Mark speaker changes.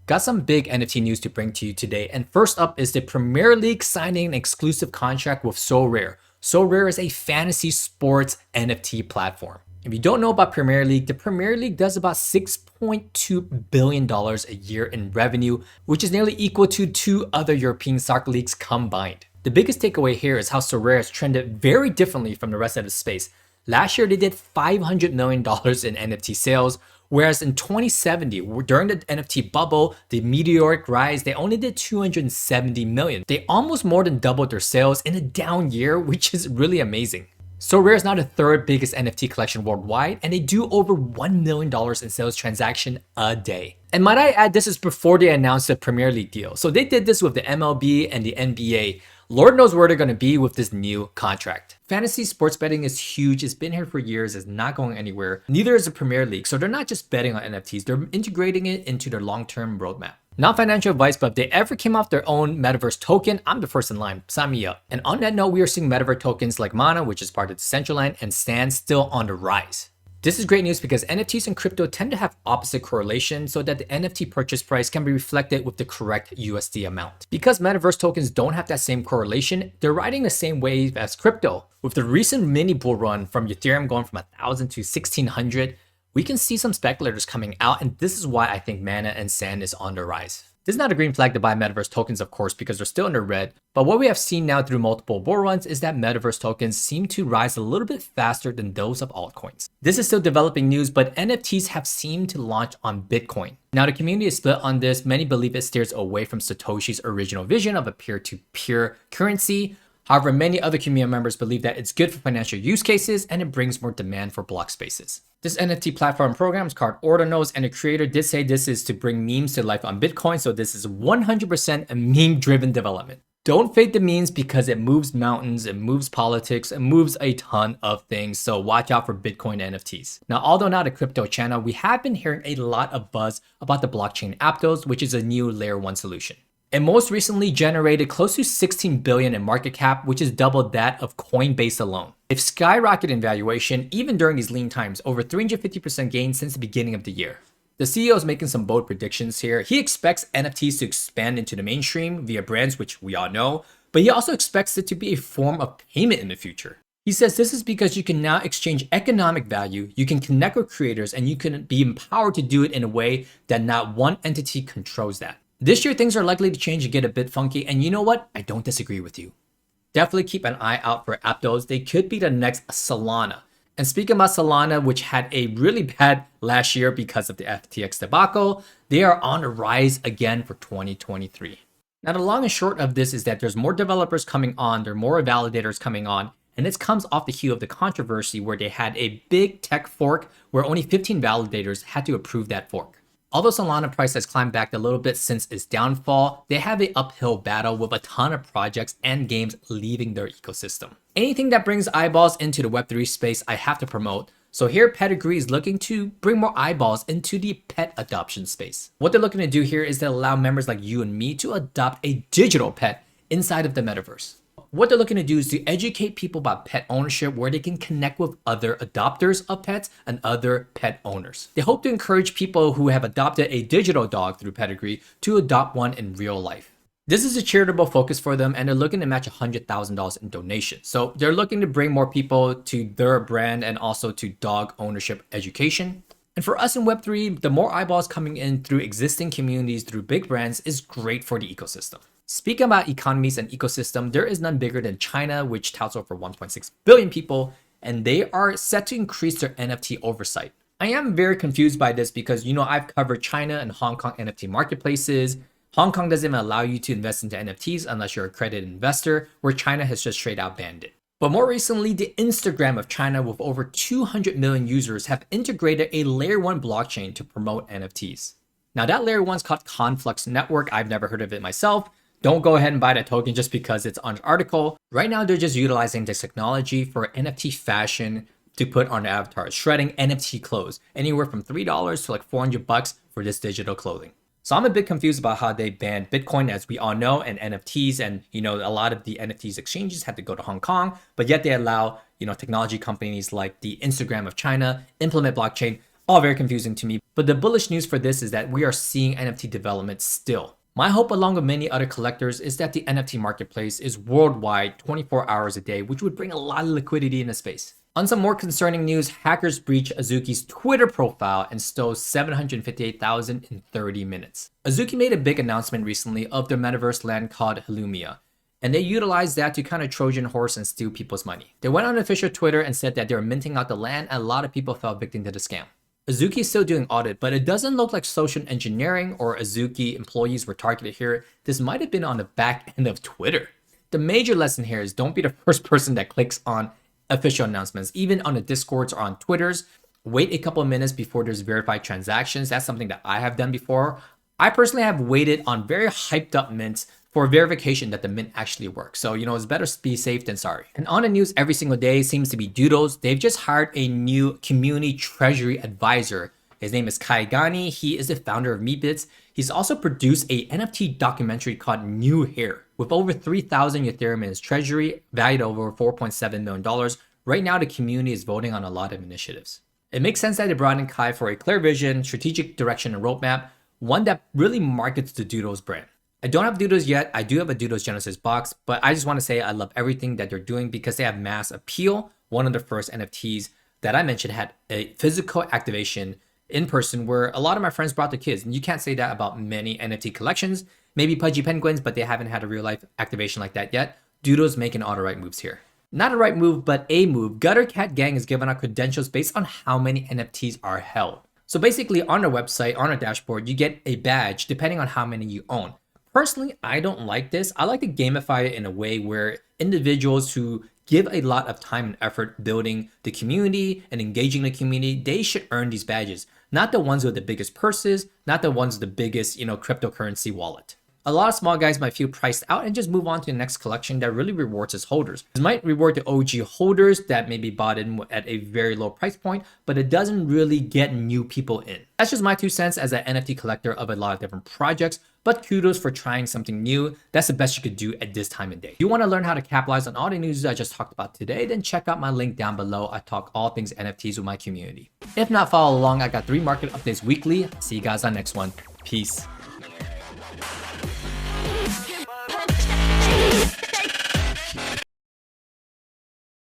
Speaker 1: Got some big NFT news to bring to you today, and first up is the Premier League signing an exclusive contract with Sorare. Sorare is a fantasy sports NFT platform. If you don't know about Premier League, the Premier League does about $6.2 billion a year in revenue, which is nearly equal to two other European soccer leagues combined. The biggest takeaway here is how Sorare has trended very differently from the rest of the space. Last year, they did $500 million in NFT sales, whereas in 2070, during the NFT bubble, the meteoric rise, they only did 270 million. They almost more than doubled their sales in a down year, which is really amazing. Sorare is now the third biggest NFT collection worldwide, and they do over $1 million in sales transaction a day. And might I add, this is before they announced the Premier League deal. So they did this with the MLB and the NBA. Lord knows where they're going to be with this new contract. Fantasy sports betting is huge. It's been here for years. It's not going anywhere. Neither is the Premier League. So they're not just betting on NFTs. They're integrating it into their long-term roadmap. Not financial advice, but if they ever came off their own metaverse token, I'm the first in line. Sign me up. And on that note, we are seeing metaverse tokens like Mana, which is part of Decentraland, and Stand still on the rise. This is great news because NFTs and crypto tend to have opposite correlation so that the NFT purchase price can be reflected with the correct USD amount. Because metaverse tokens don't have that same correlation, they're riding the same wave as crypto. With the recent mini bull run from Ethereum going from 1,000 to 1,600, we can see some speculators coming out, and this is why I think Mana and Sand is on the rise. This is not a green flag to buy metaverse tokens, of course, because they're still in the red. But what we have seen now through multiple bull runs is that metaverse tokens seem to rise a little bit faster than those of altcoins. This is still developing news, but NFTs have seemed to launch on Bitcoin. Now, the community is split on this. Many believe it steers away from Satoshi's original vision of a peer-to-peer currency. However, many other community members believe that it's good for financial use cases and it brings more demand for block spaces. This NFT platform program is called Ordinals, and the creator did say this is to bring memes to life on Bitcoin, so this is 100% a meme-driven development. Don't fake the memes because it moves mountains, it moves politics, it moves a ton of things, so watch out for Bitcoin NFTs. Now, although not a crypto channel, we have been hearing a lot of buzz about the blockchain Aptos, which is a new layer 1 solution. It most recently generated close to 16 billion in market cap, which is double that of Coinbase alone. They've skyrocketed in valuation even during these lean times, over 350% gain since the beginning of the year. The CEO is making some bold predictions here. He expects NFTs to expand into the mainstream via brands, which we all know, but he also expects it to be a form of payment in the future. He says this is because you can now exchange economic value, you can connect with creators, and you can be empowered to do it in a way that not one entity controls that. This year, things are likely to change and get a bit funky, and you know what? I don't disagree with you. Definitely keep an eye out for Aptos. They could be the next Solana. And speaking about Solana, which had a really bad last year because of the FTX debacle, they are on the rise again for 2023. Now, the long and short of this is that there's more developers coming on, there are more validators coming on, and this comes off the heel of the controversy where they had a big tech fork where only 15 validators had to approve that fork. Although Solana price has climbed back a little bit since its downfall, they have an uphill battle with a ton of projects and games leaving their ecosystem. Anything that brings eyeballs into the Web3 space, I have to promote. So here, Pedigree is looking to bring more eyeballs into the pet adoption space. What they're looking to do here is to allow members like you and me to adopt a digital pet inside of the metaverse. What they're looking to do is to educate people about pet ownership where they can connect with other adopters of pets and other pet owners. They hope to encourage people who have adopted a digital dog through Pedigree to adopt one in real life. This is a charitable focus for them, and they're looking to match $100,000 in donations. So they're looking to bring more people to their brand and also to dog ownership education. And for us in Web3, the more eyeballs coming in through existing communities, through big brands, is great for the ecosystem. Speaking about economies and ecosystem, there is none bigger than China, which touts over 1.6 billion people, and they are set to increase their NFT oversight. I am very confused by this because, I've covered China and Hong Kong NFT marketplaces. Hong Kong doesn't even allow you to invest into NFTs unless you're a accredited investor, where China has just straight out banned it. But more recently, the Instagram of China with over 200 million users have integrated a layer 1 blockchain to promote NFTs. Now that layer 1 is called Conflux Network. I've never heard of it myself. Don't go ahead and buy that token just because it's on an article. Right now, they're just utilizing this technology for NFT fashion to put on avatars, shredding NFT clothes, anywhere from $3 to like $400 for this digital clothing. So I'm a bit confused about how they banned Bitcoin, as we all know, and NFTs, and a lot of the NFTs exchanges had to go to Hong Kong, but yet they allow technology companies like the Instagram of China implement blockchain. All very confusing to me, but the bullish news for this is that we are seeing NFT development still. My hope, along with many other collectors, is that the NFT marketplace is worldwide 24 hours a day, which would bring a lot of liquidity in the space. On some more concerning news, hackers breached Azuki's Twitter profile and stole $758,000 in 30 minutes. Azuki made a big announcement recently of their metaverse land called Halumia, and they utilized that to kind of Trojan horse and steal people's money. They went on official Twitter and said that they were minting out the land, and a lot of people fell victim to the scam. Azuki is still doing audit, but it doesn't look like social engineering or Azuki employees were targeted here. This might have been on the back end of Twitter. The major lesson here is don't be the first person that clicks on official announcements, even on the Discords or on Twitters. Wait a couple of minutes before there's verified transactions. That's something that I have done before. I personally have waited on very hyped up mints for verification that the mint actually works. So, it's better to be safe than sorry. And on the news every single day seems to be Doodles. They've just hired a new community treasury advisor. His name is Kai Gani. He is the founder of Meatbits. He's also produced a NFT documentary called New Hair with over 3,000 Ethereum in his treasury, valued over $4.7 million. Right now, the community is voting on a lot of initiatives. It makes sense that they brought in Kai for a clear vision, strategic direction, and roadmap, one that really markets the Doodles brand. I don't have Doodles yet. I do have a Doodles Genesis box, but I just want to say I love everything that they're doing because they have mass appeal. One of the first NFTs that I mentioned had a physical activation in person where a lot of my friends brought their kids. And you can't say that about many NFT collections. Maybe Pudgy Penguins, but they haven't had a real life activation like that yet. Doodles making all the right moves here. Not a right move, but a move. Gutter Cat Gang is giving out credentials based on how many NFTs are held. So basically on their website, on their dashboard, you get a badge depending on how many you own. Personally, I don't like this. I like to gamify it in a way where individuals who give a lot of time and effort building the community and engaging the community, they should earn these badges. Not the ones with the biggest purses, not the ones with the biggest, cryptocurrency wallet. A lot of small guys might feel priced out and just move on to the next collection that really rewards its holders. This might reward the OG holders that maybe bought in at a very low price point, but it doesn't really get new people in. That's just my 2 cents as an NFT collector of a lot of different projects, but kudos for trying something new. That's the best you could do at this time of day. If you want to learn how to capitalize on all the news I just talked about today, then check out my link down below. I talk all things NFTs with my community. If not, follow along. I got 3 market updates weekly. See you guys on the next one. Peace.